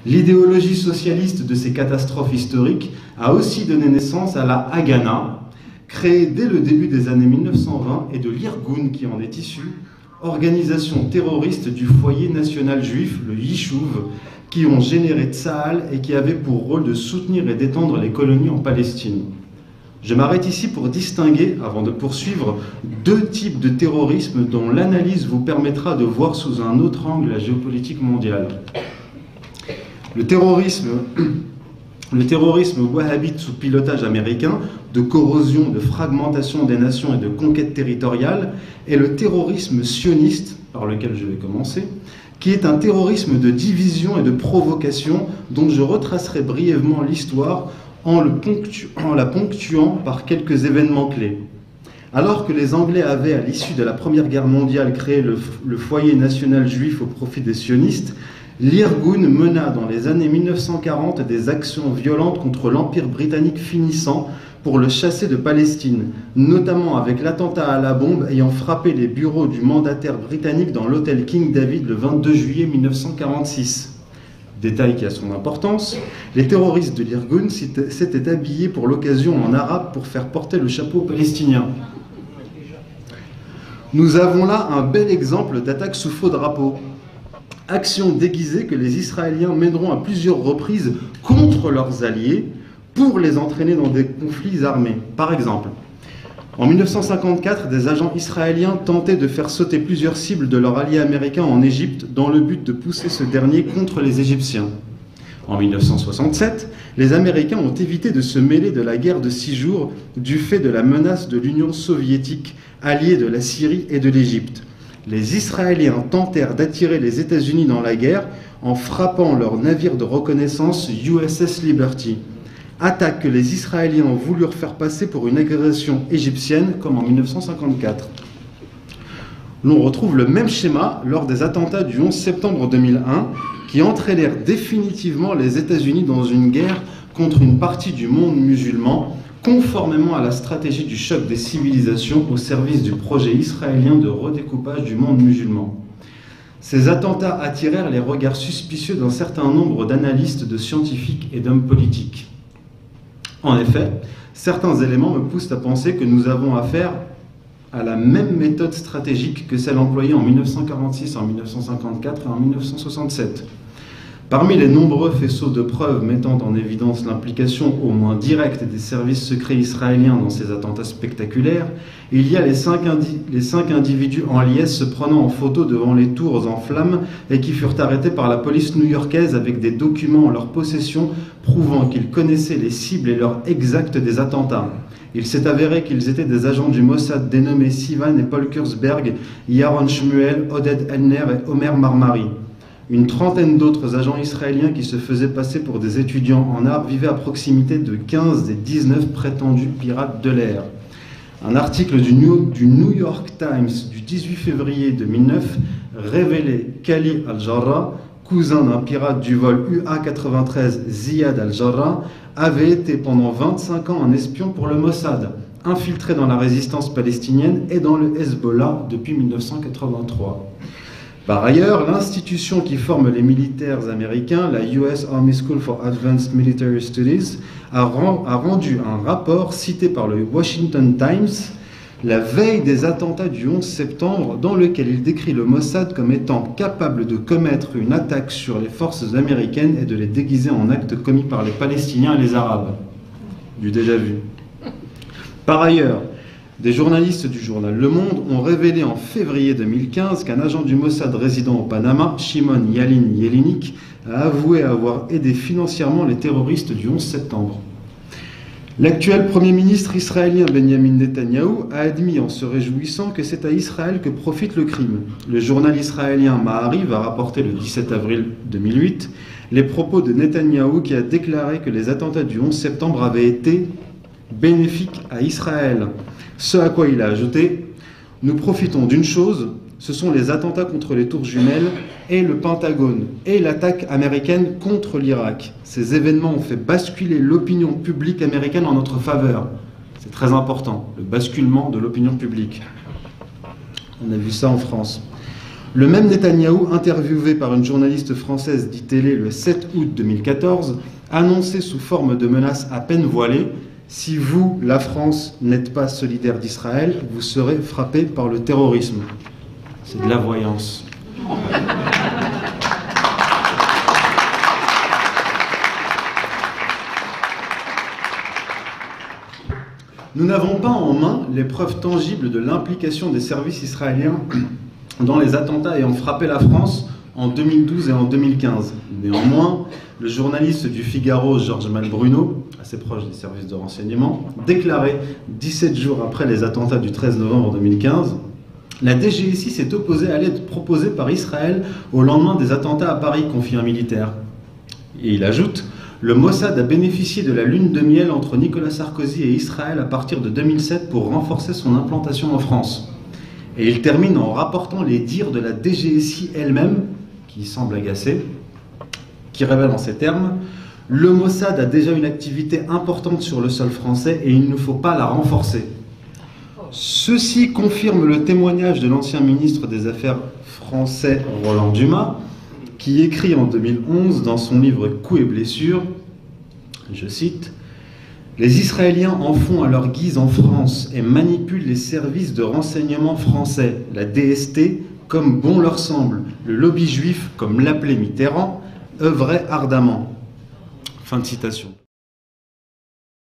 L'idéologie socialiste de ces catastrophes historiques a aussi donné naissance à la Haganah, créée dès le début des années 1920, et de l'Irgun qui en est issue, organisation terroriste du foyer national juif, le Yishuv, qui ont généré Tsahal et qui avaient pour rôle de soutenir et d'étendre les colonies en Palestine. Je m'arrête ici pour distinguer, avant de poursuivre, deux types de terrorisme dont l'analyse vous permettra de voir sous un autre angle la géopolitique mondiale. Le terrorisme wahhabite sous pilotage américain, de corrosion, de fragmentation des nations et de conquête territoriale, et le terrorisme sioniste, par lequel je vais commencer, qui est un terrorisme de division et de provocation dont je retracerai brièvement l'histoire en la ponctuant par quelques événements clés. Alors que les Anglais avaient, à l'issue de la Première Guerre mondiale, créé le foyer national juif au profit des sionistes, l'Irgun mena dans les années 1940 des actions violentes contre l'Empire britannique finissant pour le chasser de Palestine, notamment avec l'attentat à la bombe ayant frappé les bureaux du mandataire britannique dans l'hôtel King David le 22 juillet 1946. Détail qui a son importance, les terroristes de l'Irgun s'étaient habillés pour l'occasion en arabe pour faire porter le chapeau palestinien. Nous avons là un bel exemple d'attaque sous faux drapeau. Action déguisée que les Israéliens mèneront à plusieurs reprises contre leurs alliés pour les entraîner dans des conflits armés. Par exemple, en 1954, des agents israéliens tentaient de faire sauter plusieurs cibles de leur allié américain en Égypte dans le but de pousser ce dernier contre les Égyptiens. En 1967, les Américains ont évité de se mêler de la guerre de 6 jours du fait de la menace de l'Union soviétique, alliée de la Syrie et de l'Égypte. Les Israéliens tentèrent d'attirer les États-Unis dans la guerre en frappant leur navire de reconnaissance USS Liberty. Attaque que les Israéliens voulurent faire passer pour une agression égyptienne, comme en 1954. L'on retrouve le même schéma lors des attentats du 11 septembre 2001, qui entraînèrent définitivement les États-Unis dans une guerre contre une partie du monde musulman, conformément à la stratégie du choc des civilisations au service du projet israélien de redécoupage du monde musulman. Ces attentats attirèrent les regards suspicieux d'un certain nombre d'analystes, de scientifiques et d'hommes politiques. En effet, certains éléments me poussent à penser que nous avons affaire à la même méthode stratégique que celle employée en 1946, en 1954 et en 1967. Parmi les nombreux faisceaux de preuves mettant en évidence l'implication au moins directe des services secrets israéliens dans ces attentats spectaculaires, il y a les cinq individus en liesse se prenant en photo devant les tours en flammes et qui furent arrêtés par la police new-yorkaise avec des documents en leur possession prouvant qu'ils connaissaient les cibles et l'heure exacte des attentats. Il s'est avéré qu'ils étaient des agents du Mossad dénommés Sivan et Paul Kurzberg, Yaron Shmuel, Oded Elner et Omer Marmari. Une trentaine d'autres agents israéliens qui se faisaient passer pour des étudiants en art vivaient à proximité de 15 des 19 prétendus pirates de l'air. Un article du New York Times du 18 février 2009 révélait qu'Ali Al-Jarrah, cousin d'un pirate du vol UA-93 Ziad Al-Jarrah, avait été pendant 25 ans un espion pour le Mossad, infiltré dans la résistance palestinienne et dans le Hezbollah depuis 1983. Par ailleurs, l'institution qui forme les militaires américains, la US Army School for Advanced Military Studies, a rendu un rapport cité par le Washington Times la veille des attentats du 11 septembre, dans lequel il décrit le Mossad comme étant capable de commettre une attaque sur les forces américaines et de les déguiser en actes commis par les Palestiniens et les Arabes. Du déjà vu. Par ailleurs, des journalistes du journal Le Monde ont révélé en février 2015 qu'un agent du Mossad résidant au Panama, Shimon Yalin Yelinik, a avoué avoir aidé financièrement les terroristes du 11 septembre. L'actuel Premier ministre israélien Benjamin Netanyahou a admis en se réjouissant que c'est à Israël que profite le crime. Le journal israélien Ma'ariv a rapporté le 17 avril 2008 les propos de Netanyahou qui a déclaré que les attentats du 11 septembre avaient été bénéfiques à Israël. Ce à quoi il a ajouté « Nous profitons d'une chose, ce sont les attentats contre les tours jumelles et le Pentagone et l'attaque américaine contre l'Irak. Ces événements ont fait basculer l'opinion publique américaine en notre faveur. » C'est très important, le basculement de l'opinion publique. On a vu ça en France. Le même Netanyahou, interviewé par une journaliste française d'ITélé le 7 août 2014, annonçait sous forme de menace à peine voilée: si vous, la France, n'êtes pas solidaire d'Israël, vous serez frappé par le terrorisme. C'est de la voyance. Nous n'avons pas en main les preuves tangibles de l'implication des services israéliens dans les attentats ayant frappé la France en 2012 et en 2015. Néanmoins, le journaliste du Figaro, Georges Malbruno, assez proche des services de renseignement, déclarait 17 jours après les attentats du 13 novembre 2015: la DGSI s'est opposée à l'aide proposée par Israël au lendemain des attentats à Paris, confie un militaire. Et il ajoute: le Mossad a bénéficié de la lune de miel entre Nicolas Sarkozy et Israël à partir de 2007 pour renforcer son implantation en France. Et il termine en rapportant les dires de la DGSI elle-même, qui semble agacée, qui révèle en ces termes: le Mossad a déjà une activité importante sur le sol français et il ne faut pas la renforcer. Ceci confirme le témoignage de l'ancien ministre des Affaires français Roland Dumas, qui écrit en 2011 dans son livre Coups et blessures, je cite: les Israéliens en font à leur guise en France et manipulent les services de renseignement français, la DST, comme bon leur semble. Le lobby juif, comme l'appelait Mitterrand, œuvrait ardemment. Fin de citation.